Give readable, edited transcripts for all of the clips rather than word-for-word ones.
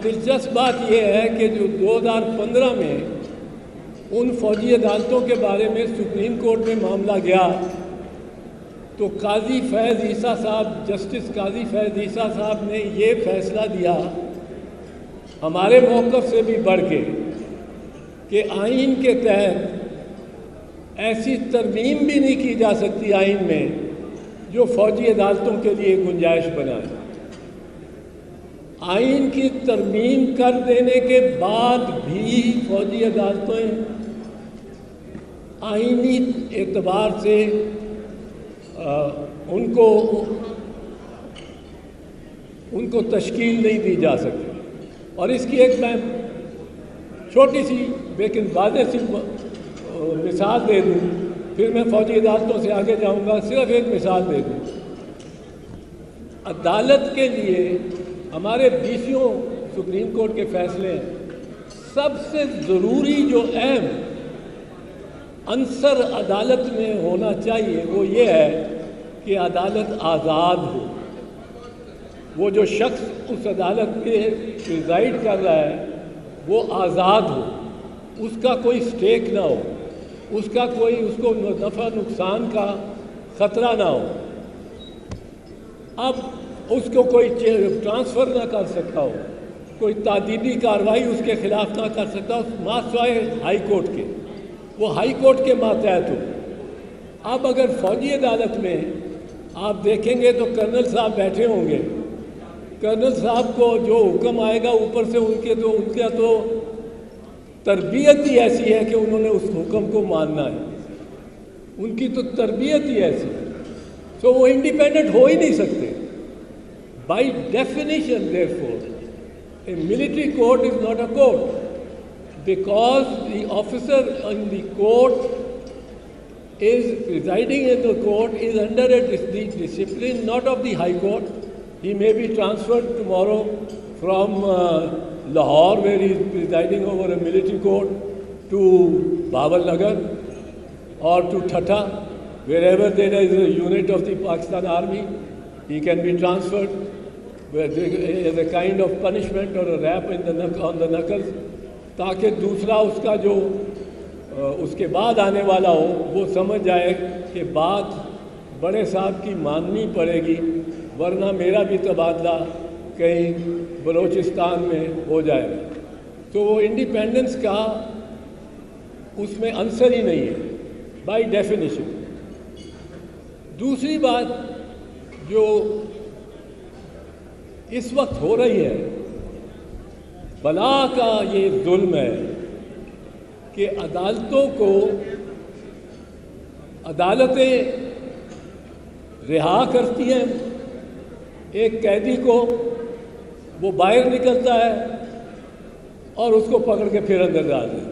دلچسپ بات یہ ہے کہ جو 2015 میں ان فوجی عدالتوں کے بارے میں سپریم کورٹ میں معاملہ گیا تو قاضی فیض عیسیٰ صاحب، جسٹس قاضی فیض عیسیٰ صاحب نے یہ فیصلہ دیا ہمارے موقف سے بھی بڑھ کے کہ آئین کے تحت ایسی ترمیم بھی نہیں کی جا سکتی آئین میں جو فوجی عدالتوں کے لیے گنجائش بنائے۔ آئین کی ترمیم کر دینے کے بعد بھی فوجی عدالتیں آئینی اعتبار سے ان کو تشکیل نہیں دی جا سکتی۔ اور اس کی ایک میں چھوٹی سی لیکن واضح سی مثال دے دوں، پھر میں فوجی عدالتوں سے آگے جاؤں گا۔ صرف ایک مثال دے دوں، عدالت کے لیے ہمارے 20 سپریم کورٹ کے فیصلے ہیں، سب سے ضروری جو اہم عنصر عدالت میں ہونا چاہیے وہ یہ ہے کہ عدالت آزاد ہو۔ وہ جو شخص اس عدالت پہ پریزائڈ کر رہا ہے وہ آزاد ہو، اس کا کوئی سٹیک نہ ہو، اس کو نفع نقصان کا خطرہ نہ ہو، اب اس کو کوئی ٹرانسفر نہ کر سکتا ہو، کوئی تعدیبی کارروائی اس کے خلاف نہ کر سکتا ہو ماسوائے ہائی کورٹ کے، وہ ہائی کورٹ کے ماتحت ہو۔ اب اگر فوجی عدالت میں آپ دیکھیں گے تو کرنل صاحب بیٹھے ہوں گے، کرنل صاحب کو جو حکم آئے گا اوپر سے ان کا تو تربیت ہی ایسی ہے کہ انہوں نے اس حکم کو ماننا ہے، ان کی تو تربیت ہی ایسی ہے، تو وہ انڈیپینڈنٹ ہو ہی نہیں سکتے۔ By definition, therefore, a military court is not a court, because the officer in the court is presiding in the court is under the discipline not of the High Court. He may be transferred tomorrow from Lahore, where he is presiding over a military court, to Bawal Nagar or to Thatta, wherever there is a unit of the Pakistan Army. He can be transferred as a kind of punishment or a rap on the knuckles, تاکہ دوسرا اس کا جو اس کے بعد آنے والا ہو وہ سمجھ جائے کہ بات بڑے صاحب کی ماننی پڑے گی، ورنہ میرا بھی تبادلہ کہیں بلوچستان میں ہو جائے گا۔ تو وہ انڈیپینڈنس کا اس میں عنصر ہی نہیں ہے بائی ڈیفینیشن۔ دوسری بات جو اس وقت ہو رہی ہے، بلا کا یہ ظلم ہے کہ عدالتیں رہا کرتی ہیں ایک قیدی کو، وہ باہر نکلتا ہے اور اس کو پکڑ کے پھر اندر ڈال دیتے۔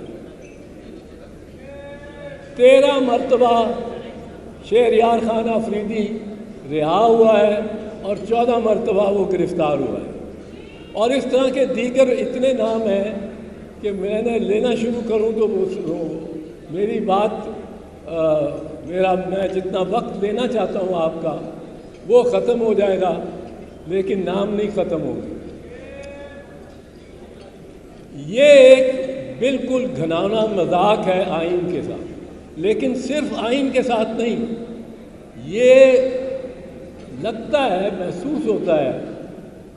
13 مرتبہ شہریار خان آفریدی رہا ہوا ہے اور 14 مرتبہ وہ گرفتار ہوا ہے، اور اس طرح کے دیگر اتنے نام ہیں کہ میں لینا شروع کروں تو میری بات میں جتنا وقت لینا چاہتا ہوں آپ کا وہ ختم ہو جائے گا، لیکن نام نہیں ختم ہوگا۔ یہ ایک بالکل گھناؤنا مذاق ہے آئین کے ساتھ، لیکن صرف آئین کے ساتھ نہیں، یہ لگتا ہے، محسوس ہوتا ہے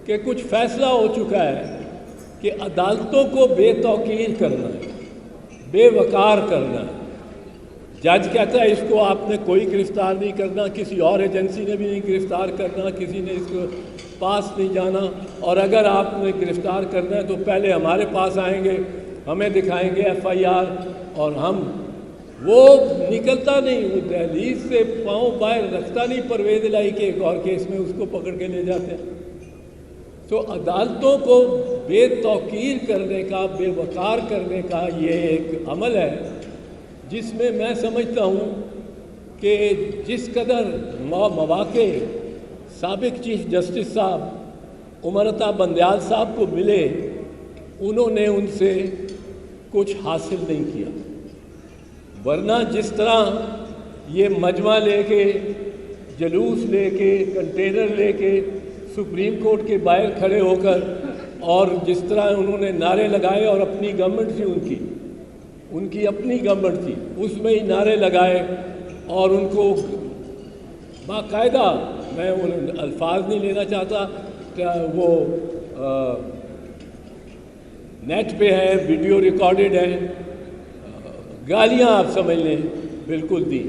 کہ کچھ فیصلہ ہو چکا ہے کہ عدالتوں کو بے توقیر کرنا ہے، بے وقار کرنا ہے۔ جج کہتا ہے اس کو آپ نے کوئی گرفتار نہیں کرنا، کسی اور ایجنسی نے بھی نہیں گرفتار کرنا، کسی نے اس کو پاس نہیں جانا، اور اگر آپ نے گرفتار کرنا ہے تو پہلے ہمارے پاس آئیں گے، ہمیں دکھائیں گے FIR، اور وہ نکلتا نہیں، وہ دہلیز سے پاؤں باہر رکھتا نہیں پرویز الہی کے ایک اور کیس میں، اس کو پکڑ کے لے جاتے ہیں۔ تو عدالتوں کو بے توقیر کرنے کا، بے وقار کرنے کا یہ ایک عمل ہے جس میں سمجھتا ہوں کہ جس قدر مواقع سابق چیف جسٹس صاحب عمر عطا بندیال صاحب کو ملے، انہوں نے ان سے کچھ حاصل نہیں کیا، ورنہ جس طرح یہ مجمع لے کے، جلوس لے کے، کنٹینر لے کے سپریم کورٹ کے باہر کھڑے ہو کر اور جس طرح انہوں نے نعرے لگائے، اور اپنی گورنمنٹ تھی ان کی اپنی گورنمنٹ تھی، اس میں ہی نعرے لگائے اور ان کو باقاعدہ، میں ان الفاظ نہیں لینا چاہتا، وہ نیٹ پہ ہے، ویڈیو ریکارڈڈ ہے، گالیاں آپ سمجھ لیں بالکل دی.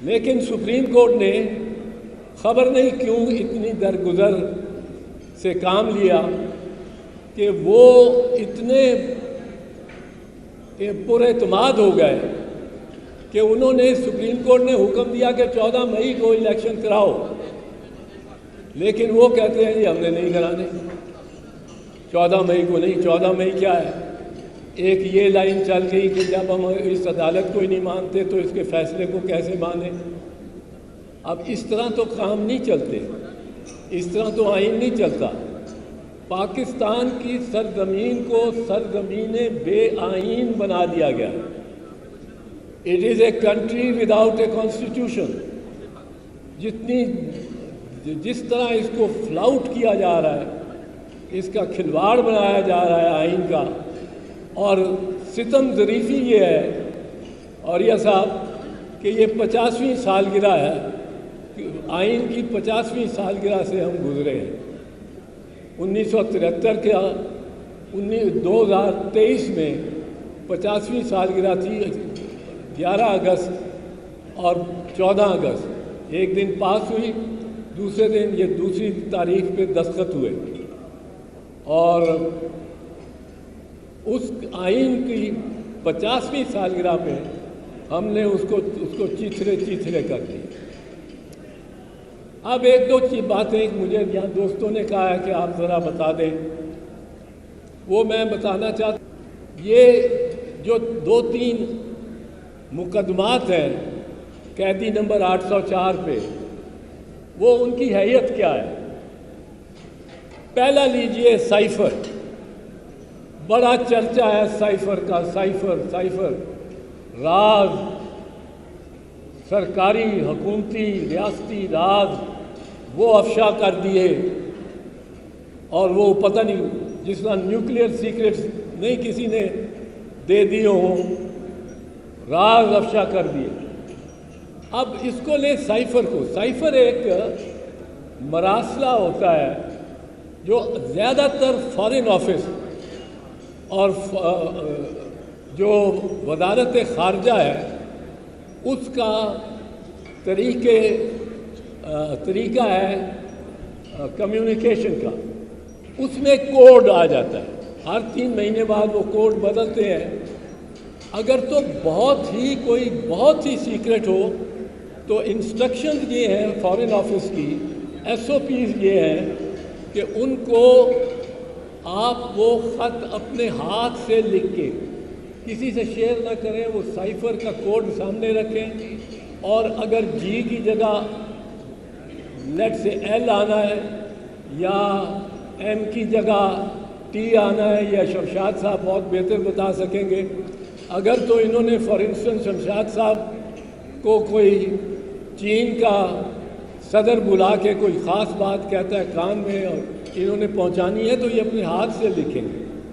لیکن سپریم کورٹ نے خبر نہیں کیوں اتنی درگزر سے کام لیا کہ وہ اتنے پر اعتماد ہو گئے کہ انہوں نے، سپریم کورٹ نے حکم دیا کہ 14 مئی کو الیکشن کراؤ، لیکن وہ کہتے ہیں جی ہم نے نہیں کرانے، 14 مئی کو نہیں. 14 مئی کیا ہے؟ ایک یہ لائن چل گئی کہ جب ہم اس عدالت کو ہی نہیں مانتے تو اس کے فیصلے کو کیسے مانیں. اب اس طرح تو کام نہیں چلتے، اس طرح تو آئین نہیں چلتا. پاکستان کی سرزمین کو سرزمین بے آئین بنا دیا گیا. It is a country without a constitution. جس طرح اس کو فلاؤٹ کیا جا رہا ہے، اس کا کھلواڑ بنایا جا رہا ہے آئین کا، اور ستم ظریفی یہ ہے اور یہ صاحب کہ یہ 50ویں سالگرہ ہے، آئین کی 50ویں سالگرہ سے ہم گزرے ہیں. 1973 کے 2023 میں 50ویں سالگرہ تھی، 11 اگست اور 14 اگست، ایک دن پاس ہوئی، دوسرے دن یہ دوسری تاریخ پہ دستخط ہوئے، اور اس آئین کی 50ویں سالگرہ پہ ہم نے اس کو چیتھرے کر دی. اب ایک دو باتیں مجھے یہاں دوستوں نے کہا ہے کہ آپ ذرا بتا دیں، وہ میں بتانا چاہتا ہوں. یہ جو 2-3 مقدمات ہیں قیدی نمبر 804 پہ، وہ ان کی حیثیت کیا ہے؟ پہلا لیجئے سائفر. بڑا چرچا ہے سائفر کا. سائفر راز، سرکاری حکومتی ریاستی راز وہ افشا کر دیے، اور وہ پتہ نہیں جس طرح نیوکلیئر سیکرٹس نہیں کسی نے دے دیے ہوں، راز افشا کر دیے. اب اس کو لے سائفر کو. سائفر ایک مراسلہ ہوتا ہے جو زیادہ تر فارن آفس اور جو وزارت خارجہ ہے اس کا طریقہ ہے کمیونیکیشن کا. اس میں کوڈ آ جاتا ہے، ہر 3 مہینے بعد وہ کوڈ بدلتے ہیں. اگر تو بہت ہی سیکرٹ ہو تو انسٹرکشنز یہ ہیں فارن آفس کی، SOPs یہ ہیں کہ ان کو آپ وہ خط اپنے ہاتھ سے لکھ کے کسی سے شیئر نہ کریں، وہ سائفر کا کوڈ سامنے رکھیں، اور اگر جی کی جگہ لیٹ سے ایل آنا ہے یا ایم کی جگہ ٹی آنا ہے، یا شمشاد صاحب بہت بہتر بتا سکیں گے. اگر تو انہوں نے فار انسٹنس شمشاد صاحب کو کوئی چین کا صدر بلا کے کوئی خاص بات کہتا ہے کان میں اور انہوں نے پہنچانی ہے، تو یہ اپنے ہاتھ سے لکھیں گے.